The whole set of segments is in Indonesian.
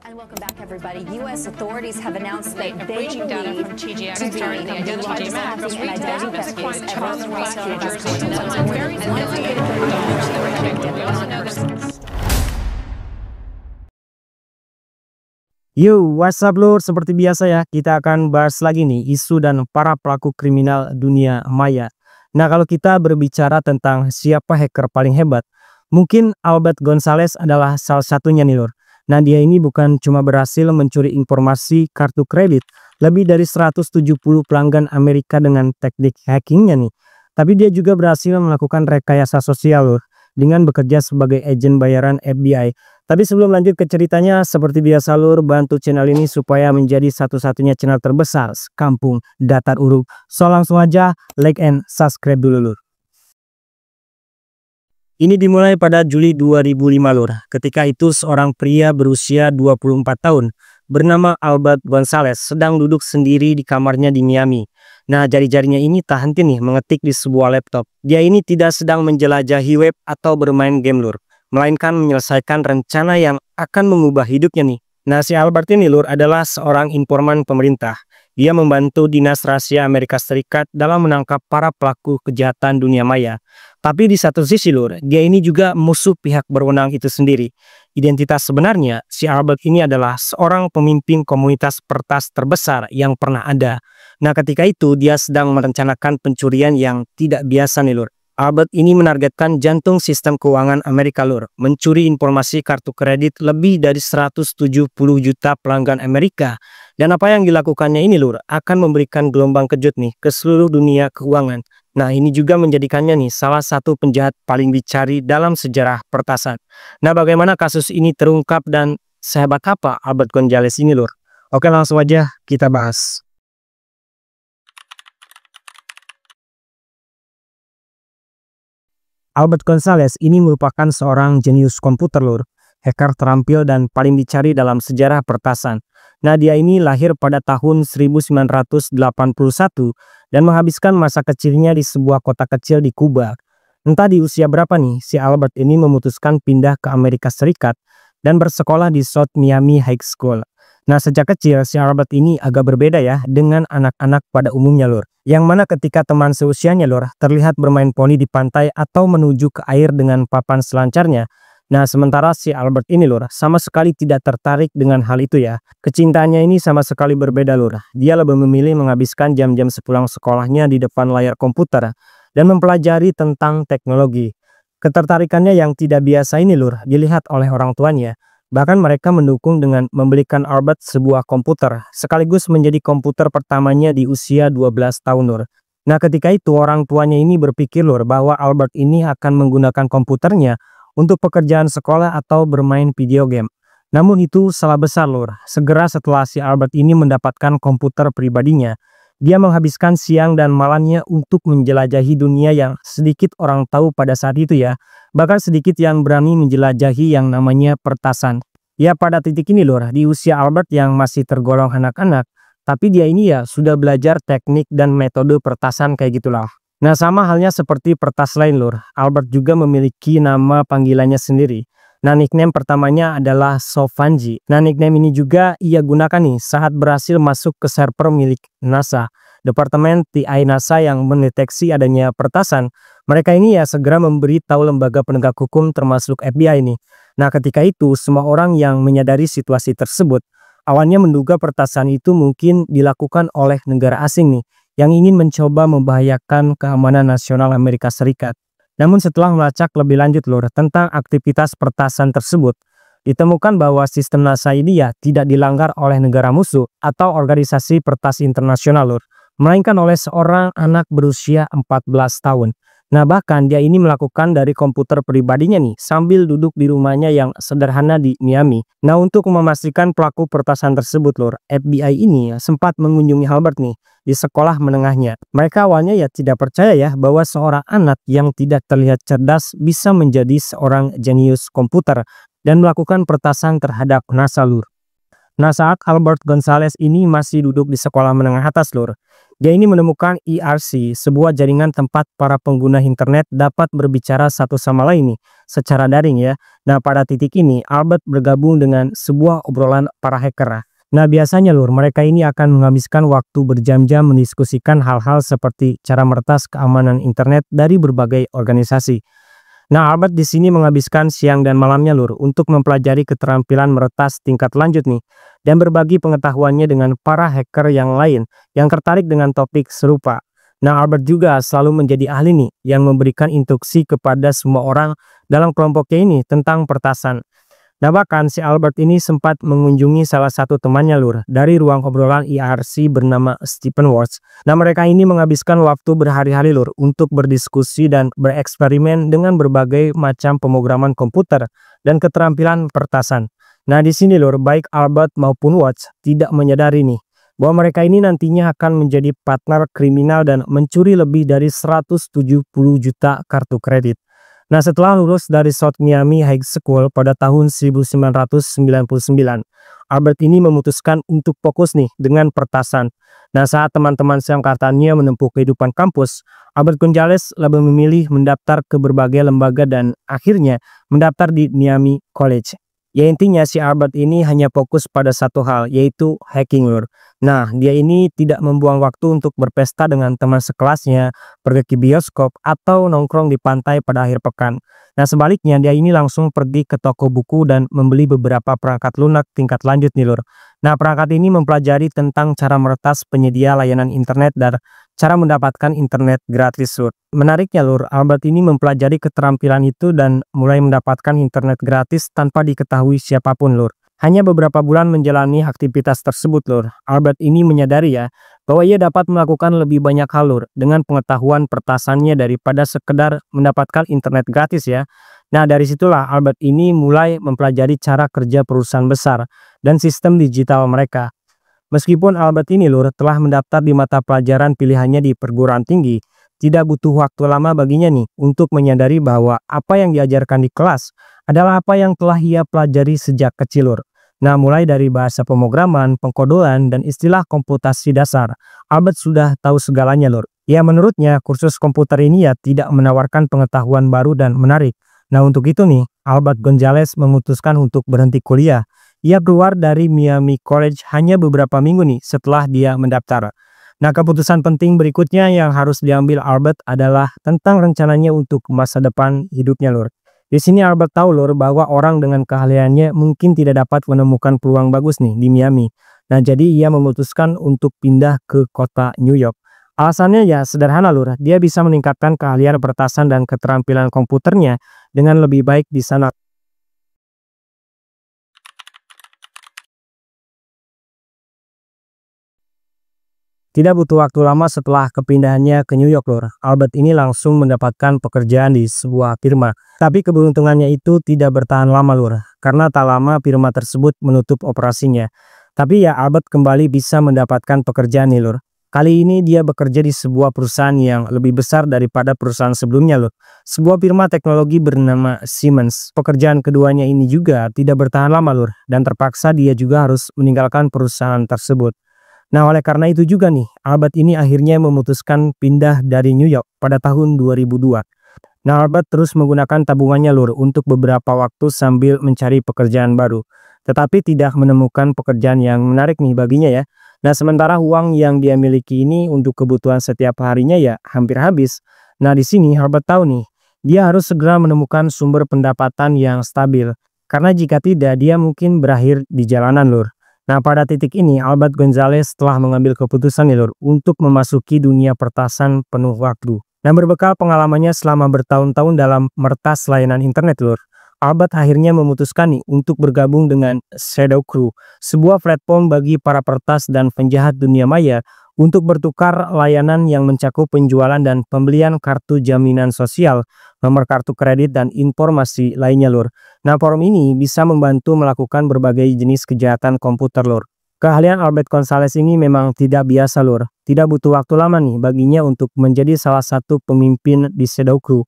And welcome back, everybody. U.S. authorities have announced that they breaching data believe from TJX to be during the the largest identity hacking and identity theft case ever in the history of this country. That's more than $130 We also know that Yo, what's up lur? Seperti biasa ya, kita akan bahas lagi nih isu dan para pelaku kriminal dunia maya. Nah, kalau kita berbicara tentang siapa hacker paling hebat, mungkin Albert Gonzalez adalah salah satunya nih lur. Nah, dia ini bukan cuma berhasil mencuri informasi kartu kredit lebih dari 170 pelanggan Amerika dengan teknik hackingnya nih. Tapi dia juga berhasil melakukan rekayasa sosial lur, dengan bekerja sebagai agen bayaran FBI. Tapi sebelum lanjut ke ceritanya, seperti biasa lur, bantu channel ini supaya menjadi satu-satunya channel terbesar kampung datar uruk. So langsung aja like and subscribe dulu lur. Ini dimulai pada Juli 2005 lur. Ketika itu seorang pria berusia 24 tahun bernama Albert Gonzalez sedang duduk sendiri di kamarnya di Miami. Nah, jari-jarinya ini tak henti nih mengetik di sebuah laptop. Dia ini tidak sedang menjelajahi web atau bermain game lur, melainkan menyelesaikan rencana yang akan mengubah hidupnya nih. Nah, si Albert ini lur adalah seorang informan pemerintah. Dia membantu Dinas Rahasia Amerika Serikat dalam menangkap para pelaku kejahatan dunia maya. Tapi di satu sisi lur, dia ini juga musuh pihak berwenang itu sendiri. Identitas sebenarnya, si Albert ini adalah seorang pemimpin komunitas pertas terbesar yang pernah ada. Nah, ketika itu dia sedang merencanakan pencurian yang tidak biasa nih lur. Albert ini menargetkan jantung sistem keuangan Amerika lur, mencuri informasi kartu kredit lebih dari 170 juta pelanggan Amerika. Dan apa yang dilakukannya ini lur, akan memberikan gelombang kejut nih ke seluruh dunia keuangan. Nah, ini juga menjadikannya nih salah satu penjahat paling dicari dalam sejarah pertasan. Nah, bagaimana kasus ini terungkap dan sehebat apa Albert Gonzalez ini lur? Oke, langsung aja kita bahas. Albert Gonzalez ini merupakan seorang jenius komputer lur, hacker terampil dan paling dicari dalam sejarah pertasan. Nah, dia ini lahir pada tahun 1981 dan menghabiskan masa kecilnya di sebuah kota kecil di Kuba. Entah di usia berapa nih, si Albert ini memutuskan pindah ke Amerika Serikat dan bersekolah di South Miami High School. Nah, sejak kecil si Albert ini agak berbeda ya dengan anak-anak pada umumnya lur. Yang mana ketika teman seusianya lur terlihat bermain poni di pantai atau menuju ke air dengan papan selancarnya. Nah, sementara si Albert ini lur sama sekali tidak tertarik dengan hal itu ya. Kecintaannya ini sama sekali berbeda lur. Dia lebih memilih menghabiskan jam-jam sepulang sekolahnya di depan layar komputer dan mempelajari tentang teknologi. Ketertarikannya yang tidak biasa ini lur dilihat oleh orang tuanya. Bahkan mereka mendukung dengan membelikan Albert sebuah komputer, sekaligus menjadi komputer pertamanya di usia 12 tahun lur. Nah, ketika itu orang tuanya ini berpikir lur bahwa Albert ini akan menggunakan komputernya untuk pekerjaan sekolah atau bermain video game. Namun itu salah besar lur. Segera setelah si Albert ini mendapatkan komputer pribadinya, dia menghabiskan siang dan malamnya untuk menjelajahi dunia yang sedikit orang tahu pada saat itu ya. Bahkan sedikit yang berani menjelajahi yang namanya pertasan. Ya, pada titik ini lur, di usia Albert yang masih tergolong anak-anak, tapi dia ini ya sudah belajar teknik dan metode pertasan kayak gitulah. Nah, sama halnya seperti pertas lain lur, Albert juga memiliki nama panggilannya sendiri. Nah, nickname pertamanya adalah Sovanji. Nah, nickname ini juga ia gunakan nih saat berhasil masuk ke server milik NASA. Departemen TI NASA yang mendeteksi adanya pertasan. Mereka ini ya segera memberi tahu lembaga penegak hukum termasuk FBI ini. Nah, ketika itu semua orang yang menyadari situasi tersebut awalnya menduga pertasan itu mungkin dilakukan oleh negara asing nih yang ingin mencoba membahayakan keamanan nasional Amerika Serikat. Namun setelah melacak lebih lanjut lur tentang aktivitas pertasan tersebut, ditemukan bahwa sistem NASA ini ya tidak dilanggar oleh negara musuh atau organisasi pertas internasional lur, melainkan oleh seorang anak berusia 14 tahun. Nah, bahkan dia ini melakukan dari komputer pribadinya nih sambil duduk di rumahnya yang sederhana di Miami. Nah, untuk memastikan pelaku pertasan tersebut lur, FBI ini sempat mengunjungi Albert nih di sekolah menengahnya. Mereka awalnya ya tidak percaya ya bahwa seorang anak yang tidak terlihat cerdas bisa menjadi seorang jenius komputer dan melakukan pertasan terhadap NASA lur. Nah, saat Albert Gonzalez ini masih duduk di sekolah menengah atas, Lur, dia ini menemukan IRC, sebuah jaringan tempat para pengguna internet dapat berbicara satu sama lain nih, secara daring ya. Nah, pada titik ini, Albert bergabung dengan sebuah obrolan para hacker. Nah, biasanya Lur, mereka ini akan menghabiskan waktu berjam-jam mendiskusikan hal-hal seperti cara meretas keamanan internet dari berbagai organisasi. Nah, Albert di sini menghabiskan siang dan malamnya Lur untuk mempelajari keterampilan meretas tingkat lanjut nih dan berbagi pengetahuannya dengan para hacker yang lain yang tertarik dengan topik serupa. Nah, Albert juga selalu menjadi ahli nih yang memberikan instruksi kepada semua orang dalam kelompoknya ini tentang pertasan. Nah, bahkan si Albert ini sempat mengunjungi salah satu temannya Lur dari ruang obrolan IRC bernama Stephen Watts. Nah, mereka ini menghabiskan waktu berhari-hari Lur untuk berdiskusi dan bereksperimen dengan berbagai macam pemrograman komputer dan keterampilan pertasan. Nah, di sini Lur, baik Albert maupun Watts tidak menyadari nih bahwa mereka ini nantinya akan menjadi partner kriminal dan mencuri lebih dari 170 juta kartu kredit. Nah, setelah lulus dari South Miami High School pada tahun 1999, Albert ini memutuskan untuk fokus nih dengan pertasan. Nah, saat teman-teman seangkatannya menempuh kehidupan kampus, Albert Gonzalez lebih memilih mendaftar ke berbagai lembaga dan akhirnya mendaftar di Miami College. Ya, intinya si Albert ini hanya fokus pada satu hal, yaitu hacking Lur. Nah, dia ini tidak membuang waktu untuk berpesta dengan teman sekelasnya, pergi ke bioskop, atau nongkrong di pantai pada akhir pekan. Nah, sebaliknya dia ini langsung pergi ke toko buku dan membeli beberapa perangkat lunak tingkat lanjut nih Lur. Nah, perangkat ini mempelajari tentang cara meretas penyedia layanan internet dan cara mendapatkan internet gratis Lur. Menariknya Lur, Albert ini mempelajari keterampilan itu dan mulai mendapatkan internet gratis tanpa diketahui siapapun Lur. Hanya beberapa bulan menjalani aktivitas tersebut Lur, Albert ini menyadari ya bahwa ia dapat melakukan lebih banyak hal Lur dengan pengetahuan pertasannya daripada sekedar mendapatkan internet gratis ya. Nah, dari situlah Albert ini mulai mempelajari cara kerja perusahaan besar dan sistem digital mereka. Meskipun Albert ini Lur telah mendaftar di mata pelajaran pilihannya di perguruan tinggi, tidak butuh waktu lama baginya nih untuk menyadari bahwa apa yang diajarkan di kelas adalah apa yang telah ia pelajari sejak kecil Lur. Nah, mulai dari bahasa pemrograman, pengkodoan, dan istilah komputasi dasar, Albert sudah tahu segalanya Lur. Ya, menurutnya kursus komputer ini ya tidak menawarkan pengetahuan baru dan menarik. Nah, untuk itu nih, Albert Gonzalez memutuskan untuk berhenti kuliah. Ia keluar dari Miami College hanya beberapa minggu nih setelah dia mendaftar. Nah, keputusan penting berikutnya yang harus diambil Albert adalah tentang rencananya untuk masa depan hidupnya Lur. Di sini Albert tahu Lur bahwa orang dengan keahliannya mungkin tidak dapat menemukan peluang bagus nih di Miami. Nah, jadi ia memutuskan untuk pindah ke kota New York. Alasannya ya sederhana Lur, dia bisa meningkatkan keahlian pertasan dan keterampilan komputernya dengan lebih baik di sana. Tidak butuh waktu lama setelah kepindahannya ke New York Lur, Albert ini langsung mendapatkan pekerjaan di sebuah firma. Tapi keberuntungannya itu tidak bertahan lama Lur, karena tak lama firma tersebut menutup operasinya. Tapi ya Albert kembali bisa mendapatkan pekerjaan nih Lur. Kali ini dia bekerja di sebuah perusahaan yang lebih besar daripada perusahaan sebelumnya Lur. Sebuah firma teknologi bernama Siemens. Pekerjaan keduanya ini juga tidak bertahan lama Lur, dan terpaksa dia juga harus meninggalkan perusahaan tersebut. Nah, oleh karena itu juga nih, Albert ini akhirnya memutuskan pindah dari New York pada tahun 2002. Nah, Albert terus menggunakan tabungannya Lur untuk beberapa waktu sambil mencari pekerjaan baru. Tetapi tidak menemukan pekerjaan yang menarik nih baginya ya. Nah, sementara uang yang dia miliki ini untuk kebutuhan setiap harinya ya hampir habis. Nah, di sini Albert tahu nih, dia harus segera menemukan sumber pendapatan yang stabil. Karena jika tidak, dia mungkin berakhir di jalanan Lur. Nah, pada titik ini Albert Gonzalez telah mengambil keputusan nih Lur untuk memasuki dunia pertasan penuh waktu. Dan berbekal pengalamannya selama bertahun-tahun dalam meretas layanan internet Lur, Albert akhirnya memutuskan nih untuk bergabung dengan Shadow Crew, sebuah platform bagi para peretas dan penjahat dunia maya untuk bertukar layanan yang mencakup penjualan dan pembelian kartu jaminan sosial, nomor kartu kredit, dan informasi lainnya Lur. Nah, forum ini bisa membantu melakukan berbagai jenis kejahatan komputer Lur. Keahlian Albert Gonzalez ini memang tidak biasa Lur. Tidak butuh waktu lama nih baginya untuk menjadi salah satu pemimpin di Shadow Crew.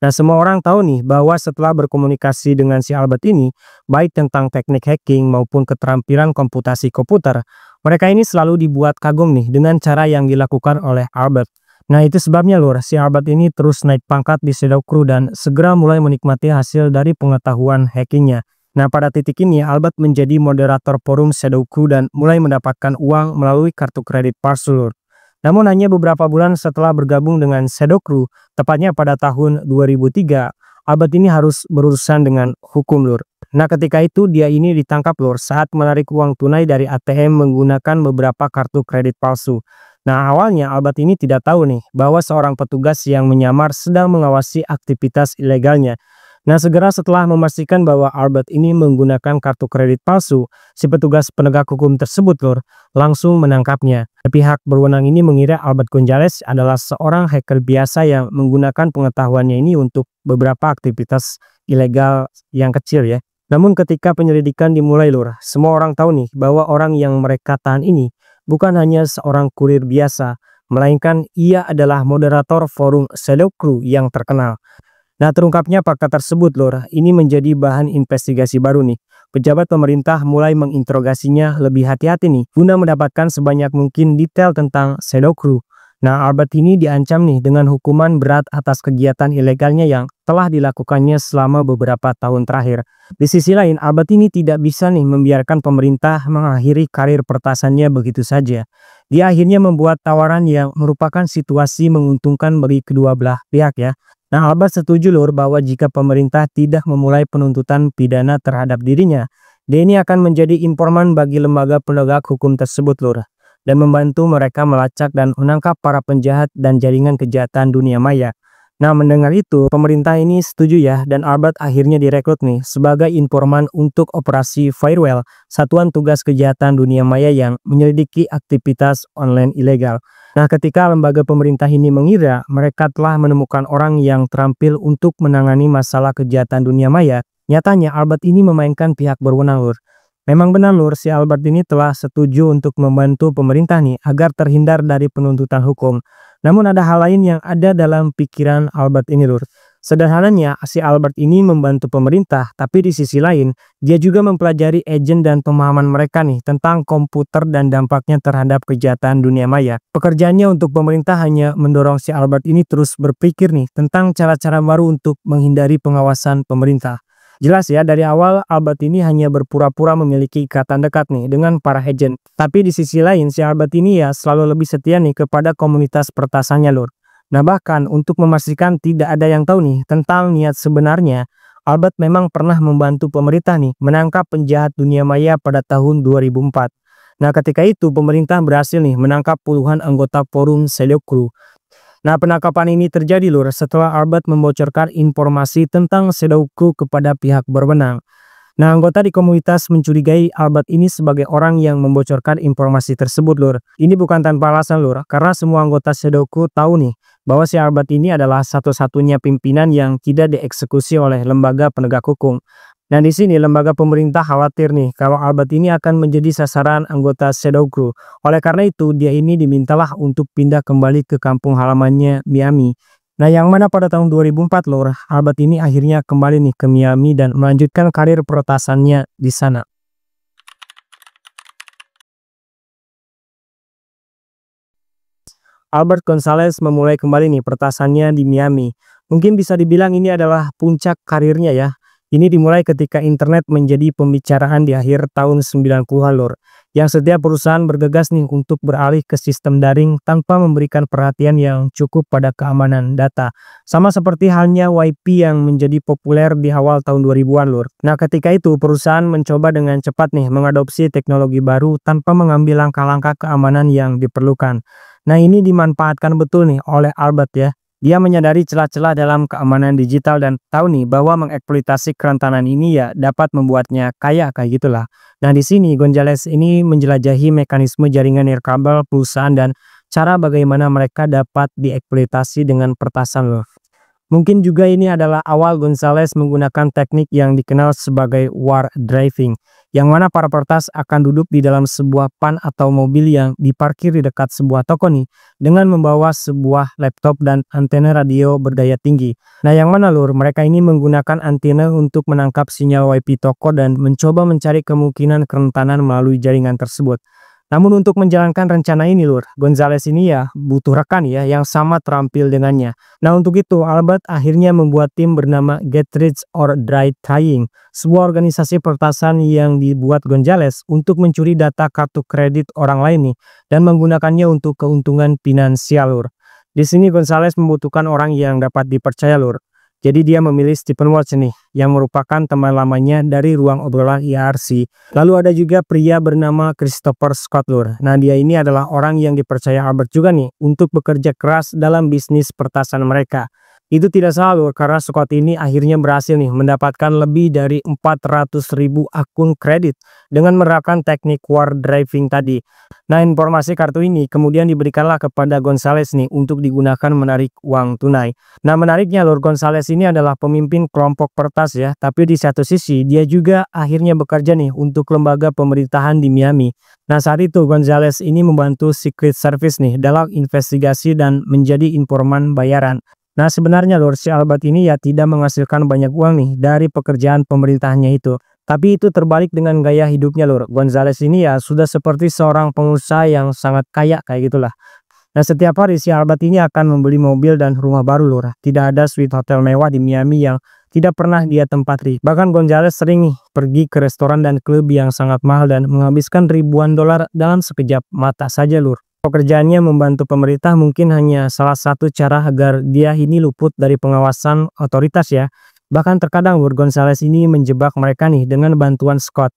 Nah, semua orang tahu nih bahwa setelah berkomunikasi dengan si Albert ini, baik tentang teknik hacking maupun keterampilan komputasi komputer, mereka ini selalu dibuat kagum nih dengan cara yang dilakukan oleh Albert. Nah, itu sebabnya lur, si Albert ini terus naik pangkat di Shadow Crew dan segera mulai menikmati hasil dari pengetahuan hackingnya. Nah, pada titik ini Albert menjadi moderator forum Shadow Crew dan mulai mendapatkan uang melalui kartu kredit palsu lur. Namun hanya beberapa bulan setelah bergabung dengan Shadow Crew, tepatnya pada tahun 2003, Albert ini harus berurusan dengan hukum lur. Nah, ketika itu dia ini ditangkap lur saat menarik uang tunai dari ATM menggunakan beberapa kartu kredit palsu. Nah, awalnya Albert ini tidak tahu nih bahwa seorang petugas yang menyamar sedang mengawasi aktivitas ilegalnya. Nah, segera setelah memastikan bahwa Albert ini menggunakan kartu kredit palsu, si petugas penegak hukum tersebut lur, langsung menangkapnya. Pihak berwenang ini mengira Albert Gonzalez adalah seorang hacker biasa yang menggunakan pengetahuannya ini untuk beberapa aktivitas ilegal yang kecil ya. Namun ketika penyelidikan dimulai lur, semua orang tahu nih bahwa orang yang mereka tahan ini bukan hanya seorang kurir biasa, melainkan ia adalah moderator forum Shadow Crew yang terkenal. Nah, terungkapnya fakta tersebut lur, ini menjadi bahan investigasi baru nih. Pejabat pemerintah mulai menginterogasinya lebih hati-hati nih, guna mendapatkan sebanyak mungkin detail tentang Shadow Crew. Nah, Albert ini diancam nih dengan hukuman berat atas kegiatan ilegalnya yang telah dilakukannya selama beberapa tahun terakhir. Di sisi lain, Albert ini tidak bisa nih membiarkan pemerintah mengakhiri karir pertasannya begitu saja. Dia akhirnya membuat tawaran yang merupakan situasi menguntungkan bagi kedua belah pihak ya. Nah, Albert setuju lur bahwa jika pemerintah tidak memulai penuntutan pidana terhadap dirinya, dia ini akan menjadi informan bagi lembaga penegak hukum tersebut lur, dan membantu mereka melacak dan menangkap para penjahat dan jaringan kejahatan dunia maya. Nah, mendengar itu, pemerintah ini setuju ya, dan Albert akhirnya direkrut nih sebagai informan untuk operasi Firewall, satuan tugas kejahatan dunia maya yang menyelidiki aktivitas online ilegal. Nah, ketika lembaga pemerintah ini mengira mereka telah menemukan orang yang terampil untuk menangani masalah kejahatan dunia maya, nyatanya Albert ini memainkan pihak berwenang lur. Memang benar lur, si Albert ini telah setuju untuk membantu pemerintah nih agar terhindar dari penuntutan hukum. Namun ada hal lain yang ada dalam pikiran Albert ini lur. Sederhananya, si Albert ini membantu pemerintah, tapi di sisi lain, dia juga mempelajari agen dan pemahaman mereka nih tentang komputer dan dampaknya terhadap kejahatan dunia maya. Pekerjaannya untuk pemerintah hanya mendorong si Albert ini terus berpikir nih tentang cara-cara baru untuk menghindari pengawasan pemerintah. Jelas ya, dari awal Albert ini hanya berpura-pura memiliki ikatan dekat nih dengan para agen. Tapi di sisi lain, si Albert ini ya selalu lebih setia nih kepada komunitas pertasannya lur. Nah, bahkan untuk memastikan tidak ada yang tahu nih tentang niat sebenarnya, Albert memang pernah membantu pemerintah nih menangkap penjahat dunia maya pada tahun 2004. Nah, ketika itu pemerintah berhasil nih menangkap puluhan anggota forum Shadow Crew. Nah, penangkapan ini terjadi lur setelah Albert membocorkan informasi tentang Shadow Crew kepada pihak berwenang. Nah, anggota di komunitas mencurigai Albert ini sebagai orang yang membocorkan informasi tersebut lur. Ini bukan tanpa alasan lur, karena semua anggota Shadow Crew tahu nih bahwa si Albert ini adalah satu-satunya pimpinan yang tidak dieksekusi oleh lembaga penegak hukum. Nah, di sini lembaga pemerintah khawatir nih kalau Albert ini akan menjadi sasaran anggota Shadow Crew. Oleh karena itu, dia ini dimintalah untuk pindah kembali ke kampung halamannya Miami. Nah, yang mana pada tahun 2004 lor, Albert ini akhirnya kembali nih ke Miami dan melanjutkan karir peretasannya di sana. Albert Gonzalez memulai kembali nih peretasannya di Miami. Mungkin bisa dibilang ini adalah puncak karirnya ya. Ini dimulai ketika internet menjadi pembicaraan di akhir tahun 90-an lor. Yang setiap perusahaan bergegas nih untuk beralih ke sistem daring tanpa memberikan perhatian yang cukup pada keamanan data. Sama seperti halnya YP yang menjadi populer di awal tahun 2000-an lor. Nah, ketika itu perusahaan mencoba dengan cepat nih mengadopsi teknologi baru tanpa mengambil langkah-langkah keamanan yang diperlukan. Nah, ini dimanfaatkan betul nih oleh Albert ya. Dia menyadari celah-celah dalam keamanan digital dan tahu nih bahwa mengeksploitasi kerentanan ini ya dapat membuatnya kaya kayak gitulah. Nah, di sini Gonzalez ini menjelajahi mekanisme jaringan nirkabel perusahaan dan cara bagaimana mereka dapat dieksploitasi dengan pertasan loh. Mungkin juga ini adalah awal Gonzalez menggunakan teknik yang dikenal sebagai war driving, yang mana para peretas akan duduk di dalam sebuah van atau mobil yang diparkir di dekat sebuah toko nih, dengan membawa sebuah laptop dan antena radio berdaya tinggi. Nah, yang mana lur, mereka ini menggunakan antena untuk menangkap sinyal WiFi toko dan mencoba mencari kemungkinan kerentanan melalui jaringan tersebut. Namun untuk menjalankan rencana ini lur, Gonzales ini ya butuh rekan ya yang sama terampil dengannya. Nah, untuk itu Albert akhirnya membuat tim bernama Get Rich or Die Trying, sebuah organisasi peretasan yang dibuat Gonzales untuk mencuri data kartu kredit orang lain nih dan menggunakannya untuk keuntungan finansial lur. Di sini Gonzales membutuhkan orang yang dapat dipercaya lur. Jadi dia memilih Stephen Walsh nih, yang merupakan teman lamanya dari ruang obrolan IRC. Lalu ada juga pria bernama Christopher Scott lur. Nah, dia ini adalah orang yang dipercaya Albert juga nih, untuk bekerja keras dalam bisnis peretasan mereka. Itu tidak salah lur, karena Scott ini akhirnya berhasil nih mendapatkan lebih dari 400.000 akun kredit dengan menerapkan teknik war driving tadi. Nah, informasi kartu ini kemudian diberikanlah kepada Gonzales nih untuk digunakan menarik uang tunai. Nah, menariknya lur, Gonzales ini adalah pemimpin kelompok peretas ya, tapi di satu sisi dia juga akhirnya bekerja nih untuk lembaga pemerintahan di Miami. Nah, saat itu Gonzales ini membantu Secret Service nih dalam investigasi dan menjadi informan bayaran. Nah, sebenarnya lur, si Albert ini ya tidak menghasilkan banyak uang nih dari pekerjaan pemerintahnya itu. Tapi itu terbalik dengan gaya hidupnya lur. Gonzales ini ya sudah seperti seorang pengusaha yang sangat kaya kayak gitulah. Nah, setiap hari si Albert ini akan membeli mobil dan rumah baru lur. Tidak ada suite hotel mewah di Miami yang tidak pernah dia tempati. Bahkan Gonzales sering nih pergi ke restoran dan klub yang sangat mahal dan menghabiskan ribuan dolar dalam sekejap mata saja lur. Pekerjaannya membantu pemerintah mungkin hanya salah satu cara agar dia ini luput dari pengawasan otoritas ya. Bahkan terkadang lur, Gonzales ini menjebak mereka nih dengan bantuan Scott.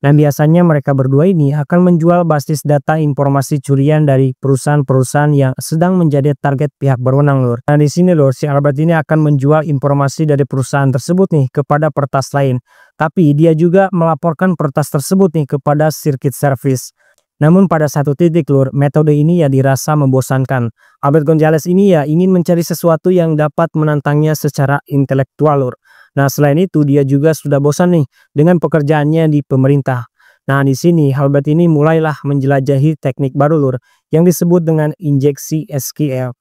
Dan biasanya mereka berdua ini akan menjual basis data informasi curian dari perusahaan-perusahaan yang sedang menjadi target pihak berwenang lur. Nah, di sini lur, si Albert ini akan menjual informasi dari perusahaan tersebut nih kepada peretas lain. Tapi dia juga melaporkan peretas tersebut nih kepada Secret Service. Namun pada satu titik lur, metode ini ya dirasa membosankan. Albert Gonzales ini ya ingin mencari sesuatu yang dapat menantangnya secara intelektual lur. Nah, selain itu dia juga sudah bosan nih dengan pekerjaannya di pemerintah. Nah, di sini Albert ini mulailah menjelajahi teknik baru lur yang disebut dengan injeksi SQL.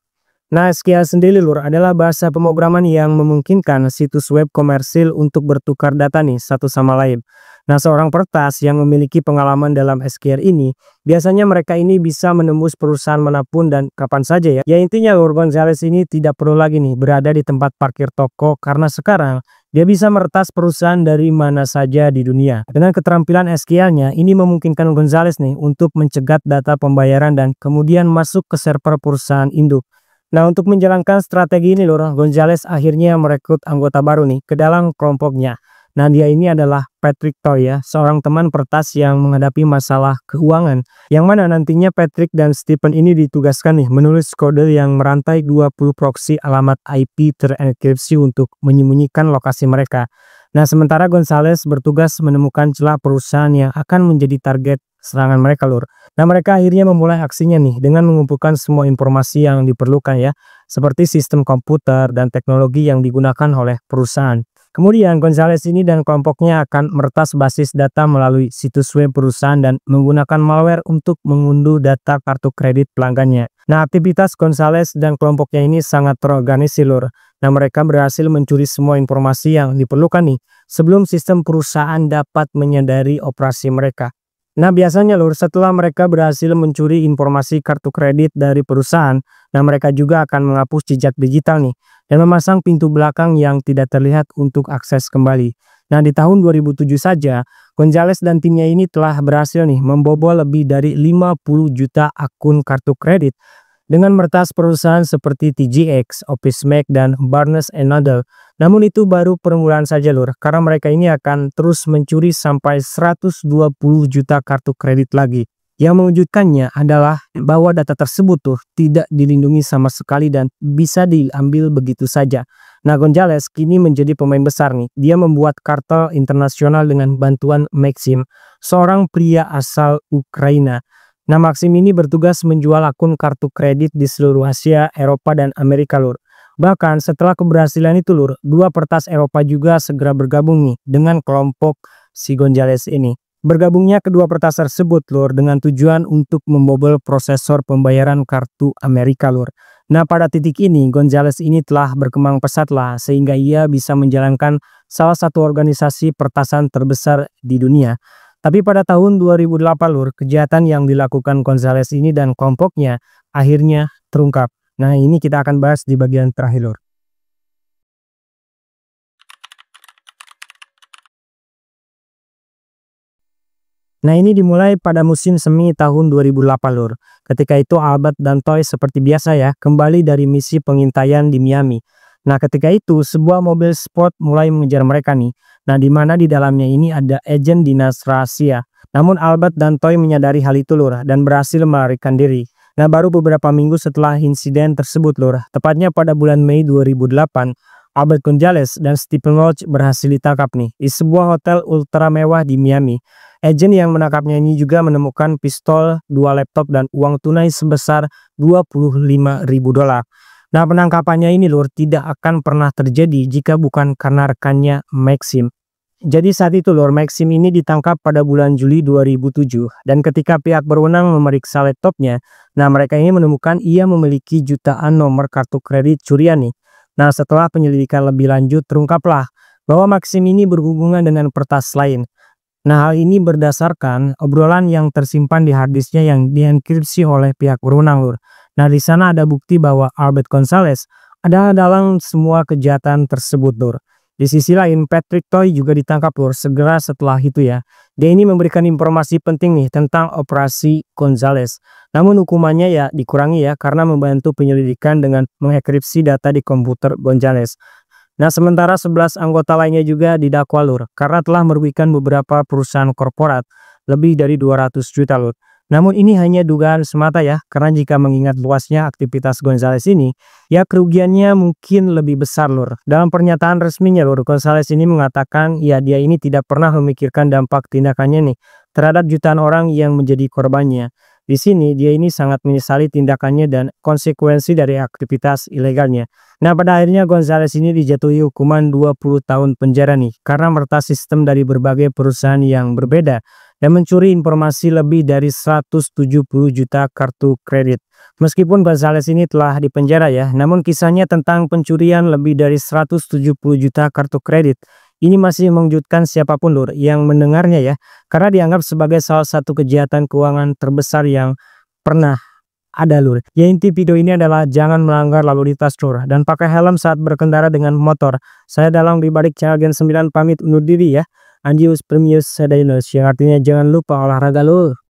Nah, SQL sendiri lur adalah bahasa pemrograman yang memungkinkan situs web komersil untuk bertukar data nih satu sama lain. Nah, seorang peretas yang memiliki pengalaman dalam SQL ini, biasanya mereka ini bisa menembus perusahaan manapun dan kapan saja ya. Ya intinya lur, Gonzales ini tidak perlu lagi nih berada di tempat parkir toko karena sekarang dia bisa meretas perusahaan dari mana saja di dunia. Dengan keterampilan SQL-nya, ini memungkinkan Gonzales nih untuk mencegat data pembayaran dan kemudian masuk ke server perusahaan induk. Nah, untuk menjalankan strategi ini lur, Gonzales akhirnya merekrut anggota baru nih ke dalam kelompoknya. Nah, dia ini adalah Patrick Toy ya, seorang teman peretas yang menghadapi masalah keuangan. Yang mana nantinya Patrick dan Stephen ini ditugaskan nih menulis kode yang merantai 20 proxy alamat IP terenkripsi untuk menyembunyikan lokasi mereka. Nah, sementara Gonzales bertugas menemukan celah perusahaan yang akan menjadi target serangan mereka lur. Nah, mereka akhirnya memulai aksinya nih dengan mengumpulkan semua informasi yang diperlukan ya, seperti sistem komputer dan teknologi yang digunakan oleh perusahaan. Kemudian Gonzales ini dan kelompoknya akan meretas basis data melalui situs web perusahaan dan menggunakan malware untuk mengunduh data kartu kredit pelanggannya. Nah, aktivitas Gonzales dan kelompoknya ini sangat terorganisir lur. Nah, mereka berhasil mencuri semua informasi yang diperlukan nih sebelum sistem perusahaan dapat menyadari operasi mereka. Nah, biasanya lur, setelah mereka berhasil mencuri informasi kartu kredit dari perusahaan, nah mereka juga akan menghapus jejak digital nih dan memasang pintu belakang yang tidak terlihat untuk akses kembali. Nah, di tahun 2007 saja, Gonzales dan timnya ini telah berhasil nih membobol lebih dari 50 juta akun kartu kredit dengan meretas perusahaan seperti TJX, OfficeMax, dan Barnes & Noble. Namun itu baru permulaan saja lur, karena mereka ini akan terus mencuri sampai 120 juta kartu kredit lagi. Yang mengejutkannya adalah bahwa data tersebut tuh tidak dilindungi sama sekali dan bisa diambil begitu saja. Nah, Gonzales kini menjadi pemain besar nih. Dia membuat kartel internasional dengan bantuan Maxim, seorang pria asal Ukraina. Nah, Maxim ini bertugas menjual akun kartu kredit di seluruh Asia, Eropa, dan Amerika lur. Bahkan setelah keberhasilan itu lur, dua peretas Eropa juga segera bergabung nih dengan kelompok si Gonzales ini. Bergabungnya kedua peretas tersebut lur dengan tujuan untuk membobol prosesor pembayaran kartu Amerika lur. Nah pada titik ini Gonzales ini telah berkembang pesat lah sehingga ia bisa menjalankan salah satu organisasi peretasan terbesar di dunia. Tapi pada tahun 2008 lur, kejahatan yang dilakukan Gonzales ini dan kelompoknya akhirnya terungkap. Nah ini kita akan bahas di bagian terakhir lur. Nah ini dimulai pada musim semi tahun 2008 lur. Ketika itu Albert dan Toy seperti biasa ya kembali dari misi pengintaian di Miami. Nah ketika itu sebuah mobil sport mulai mengejar mereka nih. Nah di mana di dalamnya ini ada agen dinas rahasia. Namun Albert dan Toy menyadari hal itu lur dan berhasil melarikan diri. Nah baru beberapa minggu setelah insiden tersebut lur, tepatnya pada bulan Mei 2008, Albert Gonzales dan Stephen Roach berhasil ditangkap nih di sebuah hotel ultra mewah di Miami. Agen yang menangkapnya ini juga menemukan pistol, 2 laptop dan uang tunai sebesar $25.000. Nah penangkapannya ini lur tidak akan pernah terjadi jika bukan karena rekannya Maxim. Jadi saat itu lur Maxim ini ditangkap pada bulan Juli 2007 dan ketika pihak berwenang memeriksa laptopnya, nah mereka ini menemukan ia memiliki jutaan nomor kartu kredit curian nih. Nah setelah penyelidikan lebih lanjut terungkaplah bahwa Maxim ini berhubungan dengan peretas lain. Nah hal ini berdasarkan obrolan yang tersimpan di harddisknya yang dienkripsi oleh pihak berwenang lur. Nah di sana ada bukti bahwa Albert Gonzales ada dalam semua kejahatan tersebut lur. Di sisi lain Patrick Toy juga ditangkap lur segera setelah itu ya. Dia ini memberikan informasi penting nih tentang operasi Gonzales. Namun hukumannya ya dikurangi ya karena membantu penyelidikan dengan mengekripsi data di komputer Gonzales. Nah sementara 11 anggota lainnya juga didakwa lur karena telah merugikan beberapa perusahaan korporat lebih dari 200 juta lur. Namun ini hanya dugaan semata ya karena jika mengingat luasnya aktivitas Gonzales ini ya kerugiannya mungkin lebih besar lur. Dalam pernyataan resminya lur Gonzales ini mengatakan ya dia ini tidak pernah memikirkan dampak tindakannya nih terhadap jutaan orang yang menjadi korbannya. Di sini dia ini sangat menyesali tindakannya dan konsekuensi dari aktivitas ilegalnya. Nah pada akhirnya Gonzales ini dijatuhi hukuman 20 tahun penjara nih karena meretas sistem dari berbagai perusahaan yang berbeda dan mencuri informasi lebih dari 170 juta kartu kredit. Meskipun Gonzales ini telah dipenjara ya, namun kisahnya tentang pencurian lebih dari 170 juta kartu kredit ini masih mengejutkan siapapun lur yang mendengarnya ya, karena dianggap sebagai salah satu kejahatan keuangan terbesar yang pernah ada lur. Ya inti video ini adalah jangan melanggar lalu lintas lur dan pakai helm saat berkendara dengan motor. Saya dalam di balik channel Gen 9 pamit undur diri ya. Anjius Premius Sedainus yang artinya jangan lupa olahraga lur.